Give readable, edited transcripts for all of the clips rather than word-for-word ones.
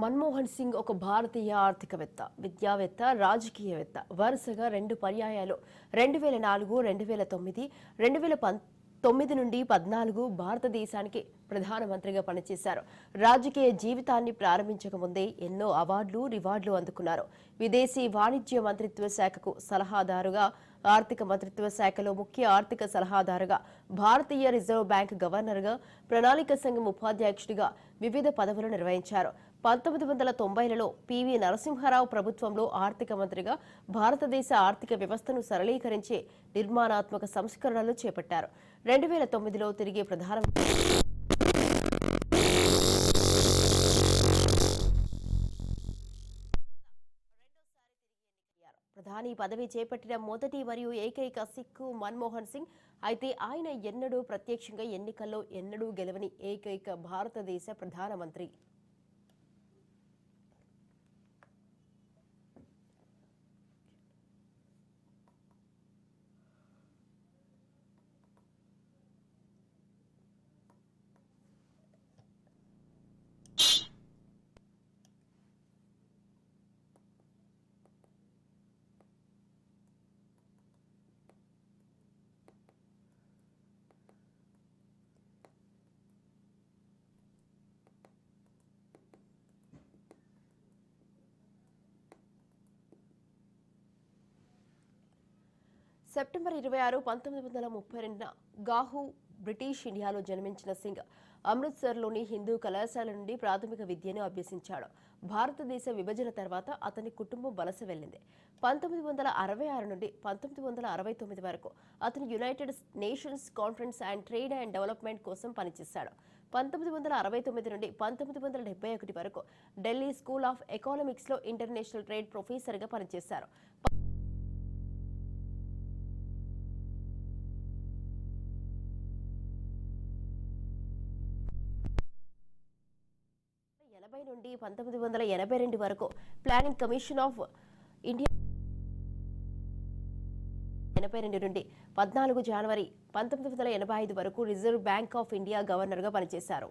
మన్మోహన్ సింగ్ ఒక భారతీయ ఆర్థికవేత్త, విద్యావేత్త, రాజకీయవేత్త. వరుసగా 2 పర్యాయాలు 2004, 2009, 2019 నుండి 14 భారతదేశానికి ప్రధానమంత్రిగా పనిచేశారు. రాజకీయ జీవితాన్ని ప్రారంభించక ముందే ఎన్నో అవార్డులు, రివార్డులు అందుకున్నారు. విదేశీ వాణిజ్య మంత్రిత్వ శాఖకు సలహాదారుగా, ఆర్థిక మంత్రిత్వ శాఖలో ముఖ్య ఆర్థిక సలహాదారుగా, భారతీయ రిజర్వ్ బ్యాంక్ గవర్నర్గా, ప్రణాళిక సంఘం ఉపాధ్యక్షుడిగా వివిధ పదవులు నిర్వహించారు. 1990లలో పివి నరసింహారావు ప్రభుత్వంలో ఆర్థిక మంత్రిగా భారతదేశ ఆర్థిక వ్యవస్థను సరళీకరించే నిర్మాణాత్మక సంస్కరణలు చేపట్టారు. 2009లో తిరిగి ప్రధాని పదవి చేపట్టిన మొదటి మరియు ఏకైక సిక్కు మన్మోహన్ సింగ్. అయితే ఆయన ఎన్నడూ ప్రత్యక్షంగా ఎన్నికల్లో గెలవని ఏకైక భారతదేశ ప్రధానమంత్రి. సెప్టెంబర్ 26, 1932న గాహు, బ్రిటిష్ ఇండియాలో జన్మించిన సింగ్ అమృత్సర్లోని హిందూ కళాశాల నుండి ప్రాథమిక విద్యను అభ్యసించాడు. భారతదేశ విభజన తర్వాత అతని కుటుంబం వలస వెళ్లింది. 1966 నుండి 1969 వరకు అతను United Nations conference and trade and development కోసం పనిచేశాడు. 1969 నుండి 1971 వరకు ఢిల్లీ స్కూల్ ఆఫ్ ఎకనామిక్స్లో ఇంటర్నేషనల్ ట్రేడ్ ప్రొఫెసర్గా పనిచేశారు. 1980 నుండి 1982 వరకు ప్లానింగ్ కమిషన్ ఆఫ్ ఇండియా, 1982 నుండి 14 జనవరి 1985 వరకు రిజర్వ్ బ్యాంక్ ఆఫ్ ఇండియా గవర్నర్గా పనిచేశారు.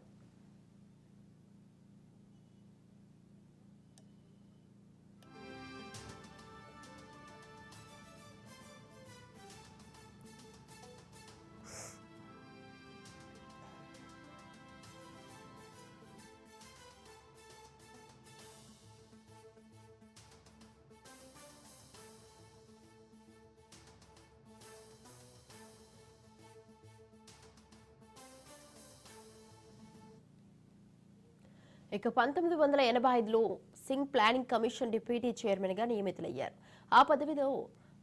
ఇక 1985లో సింగ్ ప్లానింగ్ కమిషన్ డిప్యూటీ చైర్మన్గా నియమితులయ్యారు. ఆ పదవిలో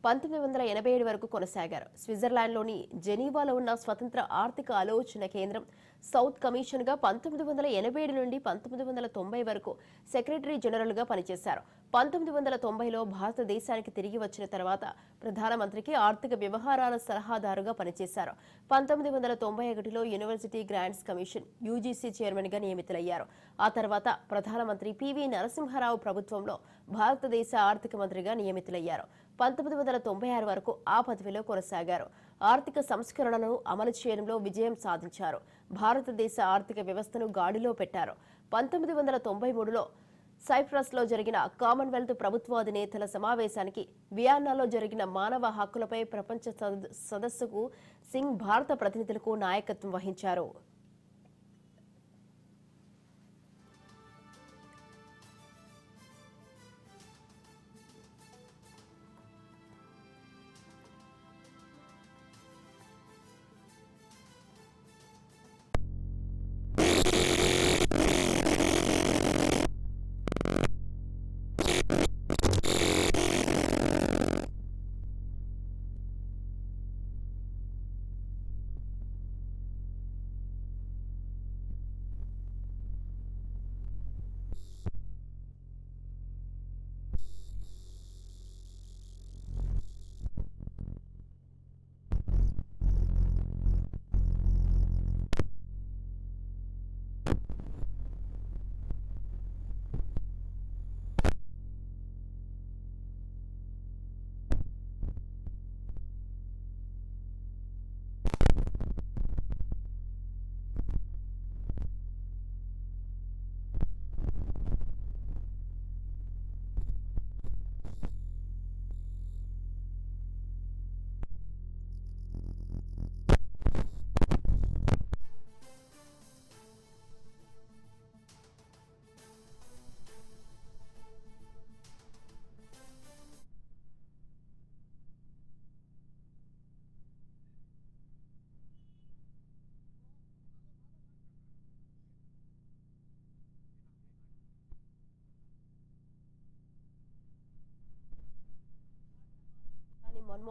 1987 వరకు కొనసాగారు. స్విట్జర్లాండ్లోని జెనీవాలో ఉన్న స్వతంత్ర ఆర్థిక ఆలోచన కేంద్రం సౌత్ కమిషన్గా 1987 నుండి 1990 వరకు సెక్రటరీ జనరల్గా పనిచేశారు. 1990లో భారతదేశానికి తిరిగి వచ్చిన తర్వాత ప్రధానమంత్రికి ఆర్థిక వ్యవహారాల సలహాదారుగా పనిచేశారు. 1991లో యూనివర్సిటీ గ్రాంట్స్ కమిషన్ యూజీసీ చైర్మన్గా నియమితులయ్యారు. ఆ తర్వాత ప్రధానమంత్రి పివి నరసింహారావు ప్రభుత్వంలో భారతదేశ ఆర్థిక మంత్రిగా నియమితులయ్యారు. 1996 వరకు ఆ పదవిలో కొనసాగారు. ఆర్థిక సంస్కరణలను అమలు చేయడంలో విజయం సాధించారు. భారతదేశ ఆర్థిక వ్యవస్థను గాడిలో పెట్టారు. 1993లో సైప్రస్లో జరిగిన కామన్వెల్త్ ప్రభుత్వాధినేతల సమావేశానికి, వియన్నాలో జరిగిన మానవ హక్కులపై ప్రపంచ సదస్సుకు సింగ్ భారత ప్రతినిధులకు నాయకత్వం వహించారు.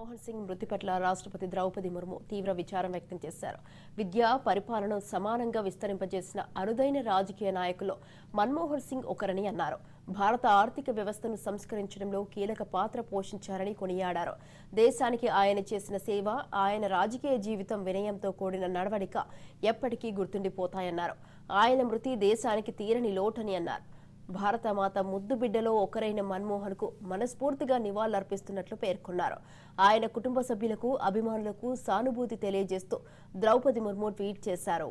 మన్మోహన్ సింగ్ మృతి పట్ల రాష్ట్రపతి ద్రౌపది ముర్ము తీవ్ర విచారం వ్యక్తం చేశారు. విద్య, పరిపాలనను సమానంగా విస్తరింపజేసిన అరుదైన రాజకీయ నాయకుల్లో మన్మోహన్ సింగ్ ఒకరని అన్నారు. భారత ఆర్థిక వ్యవస్థను సంస్కరించడంలో కీలక పాత్ర పోషించారని కొనియాడారు. దేశానికి ఆయన చేసిన సేవ, ఆయన రాజకీయ జీవితం, వినయంతో కూడిన నడవడిక ఎప్పటికీ గుర్తుండిపోతాయన్నారు. ఆయన మృతి దేశానికి తీరని లోటని అన్నారు. భారత మాత ముద్దు బిడ్డలో ఒకరైన మన్మోహన్ కు మనస్ఫూర్తిగా నివాళులర్పిస్తున్నట్లు పేర్కొన్నారు. ఆయన కుటుంబ సభ్యులకు, అభిమానులకు సానుభూతి తెలియజేస్తూ ద్రౌపది ముర్ము ట్వీట్ చేశారు.